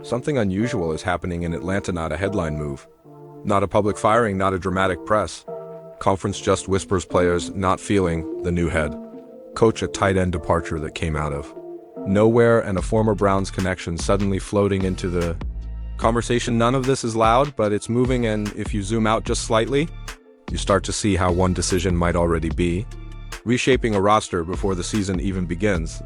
Something unusual is happening in Atlanta, not a headline move. Not a public firing, not a dramatic press. Conference just whispers players not feeling the new head. Coach a tight end departure that came out of nowhere, and a former Browns connection suddenly floating into the conversation. None of this is loud, but it's moving, and if you zoom out just slightly, you start to see how one decision might already be reshaping a roster before the season even begins.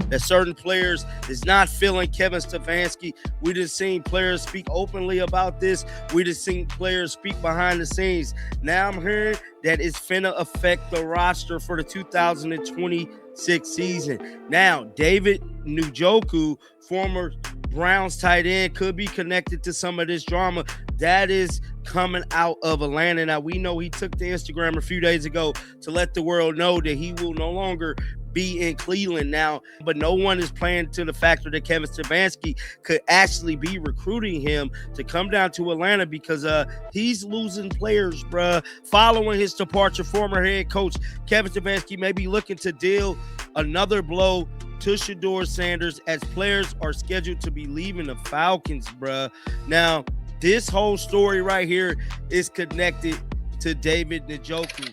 That certain players is not feeling KevinStefanski. We just seen players speak openly about this. We just seen players speak behind the scenes. Now I'm hearing that it's finna affect the roster for the 2026 season. Now, David Njoku, former Browns tight end, could be connected to some of this drama that is coming out of Atlanta. Now, we know he took to Instagram a few days ago to let the world know that he will no longer be in Cleveland now, but no one is playing to the factor that KevinStefanski could actually be recruiting him to come down to Atlanta, because he's losing players, bruh. Following his departure, former head coach KevinStefanski may be looking to deal another blow to ShedeurSanders as players are scheduled to be leaving the Falcons, bruh. Now, this whole story right here is connected to David Njoku.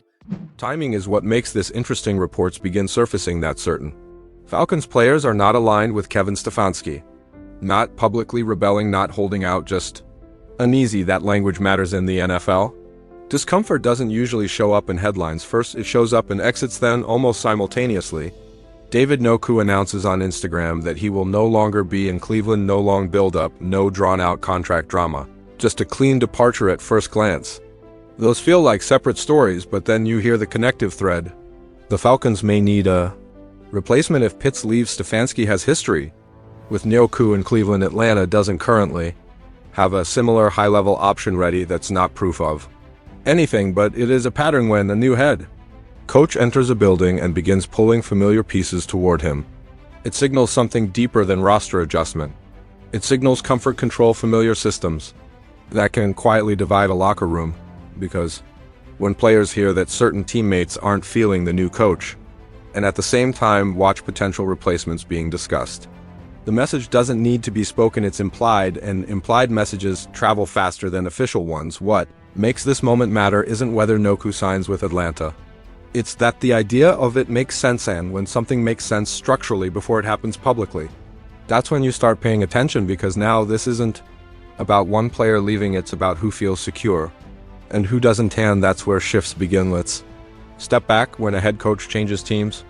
Timing is what makes this interesting. Reports begin surfacing that certain Falcons players are not aligned with KevinStefanski. Not publicly rebelling, not holding out, just uneasy. That language matters in the NFL. Discomfort doesn't usually show up in headlines. First, it shows up in exits, then, almost simultaneously, David Njoku announces on Instagram that he will no longer be in Cleveland. No long build-up, no drawn-out contract drama. Just a clean departure at first glance. Those feel like separate stories, but then you hear the connective thread. The Falcons may need a replacement if Pitts leaves. Stefanski has history with Njoku in Cleveland. Atlanta doesn't currently have a similar high-level option ready. That's not proof of anything, but it is a pattern. When a new head coach enters a building and begins pulling familiar pieces toward him, it signals something deeper than roster adjustment. It signals comfort, control, familiar systems that can quietly divide a locker room. Because when players hear that certain teammates aren't feeling the new coach, and at the same time watch potential replacements being discussed, the message doesn't need to be spoken, it's implied, and implied messages travel faster than official ones. What makes this moment matter isn't whether Njoku signs with Atlanta. It's that the idea of it makes sense, and when something makes sense structurally before it happens publicly, that's when you start paying attention, because now this isn't about one player leaving, it's about who feels secure and who doesn't. And that's where shifts begin. Let's step back. When a head coach changes teams,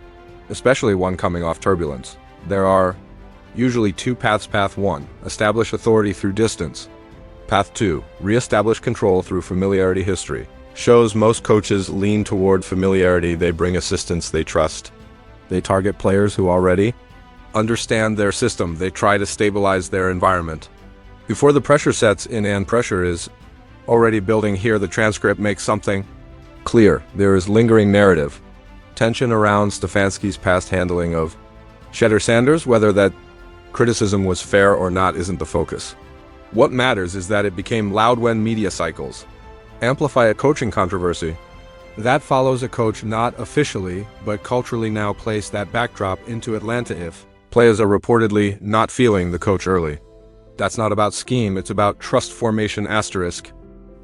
especially one coming off turbulence, there are usually two paths. Path 1, establish authority through distance. Path 2, reestablish control through familiarity. History shows most coaches lean toward familiarity. They bring assistants they trust. They target players who already understand their system. They try to stabilize their environment before the pressure sets in, and pressure is already building here. The transcript makes something clear. There is lingering narrative tension around Stefanski's past handling of ShedeurSanders. Whether that criticism was fair or not isn't the focus. What matters is that it became loud when media cycles amplify a coaching controversy that follows a coach not officially but culturally now place that backdrop into Atlanta. If players are reportedly not feeling the coach early, that's not about scheme, it's about trust formation. Asterisk.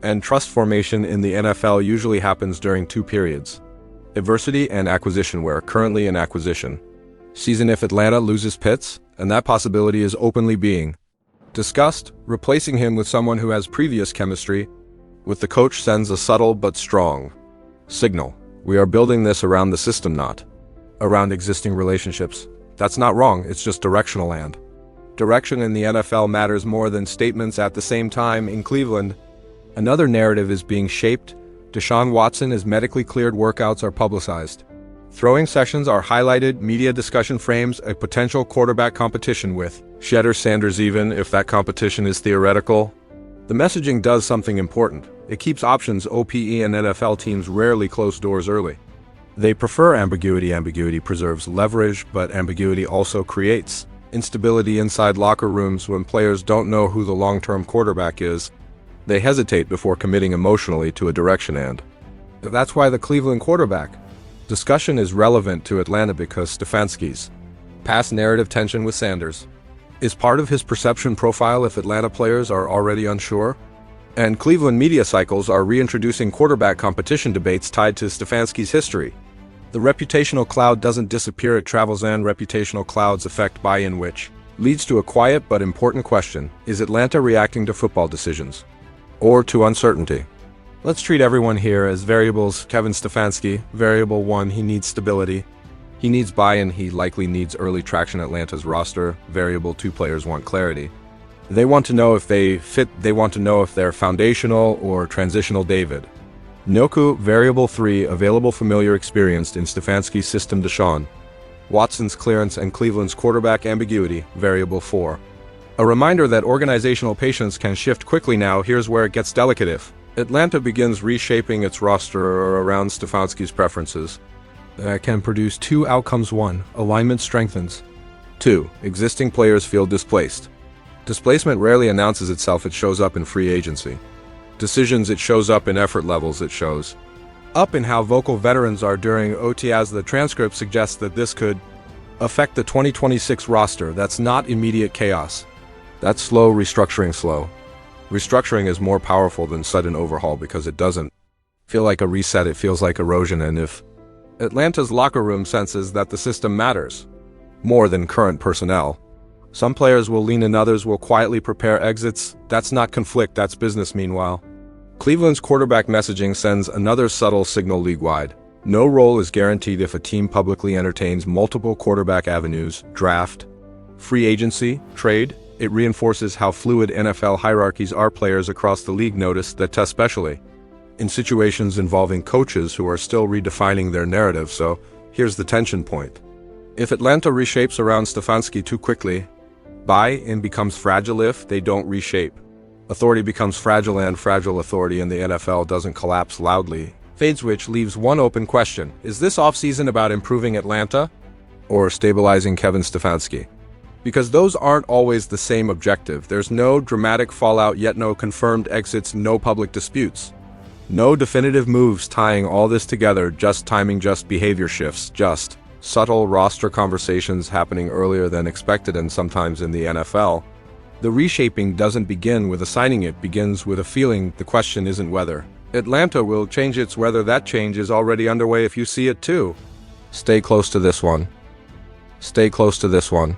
And trust formation in the NFL usually happens during two periods: adversity and acquisition. We're currently in acquisition season. If Atlanta loses Pitts, and that possibility is openly being discussed, replacing him with someone who has previous chemistry with the coach sends a subtle but strong signal. We are building this around the system, not around existing relationships. That's not wrong, it's just directional, and direction in the NFL matters more than statements. At the same time, in Cleveland, another narrative is being shaped. Deshaun Watson is medically cleared, workouts are publicized, throwing sessions are highlighted, media discussion frames a potential quarterback competition with ShedeurSanders. Even if that competition is theoretical, the messaging does something important. It keeps options open, and NFL teams rarely close doors early. They prefer ambiguity. Ambiguity preserves leverage, but ambiguity also creates instability inside locker rooms. When players don't know who the long-term quarterback is, they hesitate before committing emotionally to a direction, and that's why the Cleveland quarterback discussion is relevant to Atlanta, because Stefanski's past narrative tension with Sanders is part of his perception profile if Atlanta players are already unsure. And Cleveland media cycles are reintroducing quarterback competition debates tied to Stefanski's history. The reputational cloud doesn't disappear, it travels, and reputational clouds affect buy-in, which leads to a quiet but important question. Is Atlanta reacting to football decisions or to uncertainty? Let's treat everyone here as variables. KevinStefanski, variable 1, he needs stability. He needs buy-in, he likely needs early traction. Atlanta's roster. Variable 2, players want clarity. They want to know if they fit, they want to know if they're foundational or transitional. David. Njoku, variable 3, available, familiar, experienced in Stefanski's system. Deshaun Watson's clearance and Cleveland's quarterback ambiguity. Variable 4. A reminder that organizational patience can shift quickly now. Here's where it gets delicate. If Atlanta begins reshaping its roster around Stefanski's preferences, that can produce 2 outcomes. 1. Alignment strengthens. 2. Existing players feel displaced. Displacement rarely announces itself, it shows up in free agency decisions, it shows up in effort levels, it shows up in how vocal veterans are during OT, as the transcript suggests that this could affect the 2026 roster. That's not immediate chaos. That's slow restructuring. Slow restructuring is more powerful than sudden overhaul because it doesn't feel like a reset, it feels like erosion. And if Atlanta's locker room senses that the system matters more than current personnel, some players will lean in, others will quietly prepare exits. That's not conflict, that's business. Meanwhile, Cleveland's quarterback messaging sends another subtle signal league-wide. No role is guaranteed if a team publicly entertains multiple quarterback avenues: draft, free agency, trade. It reinforces how fluid NFL hierarchies are. Players across the league notice that, especially in situations involving coaches who are still redefining their narrative. So here's the tension point. If Atlanta reshapes around Stefanski too quickly, buy-in becomes fragile. If they don't reshape, authority becomes fragile, and fragile authority in the NFL doesn't collapse loudly, fades, which leaves one open question. Is this offseason about improving Atlanta or stabilizing KevinStefanski? Because those aren't always the same objective. There's no dramatic fallout yet, no confirmed exits, no public disputes, no definitive moves tying all this together, just timing, just behavior shifts, just subtle roster conversations happening earlier than expected. And sometimes in the NFL, the reshaping doesn't begin with a signing, it begins with a feeling. The question isn't whether Atlanta will change, it's whether that change is already underway. If you see it too, stay close to this one. Stay close to this one.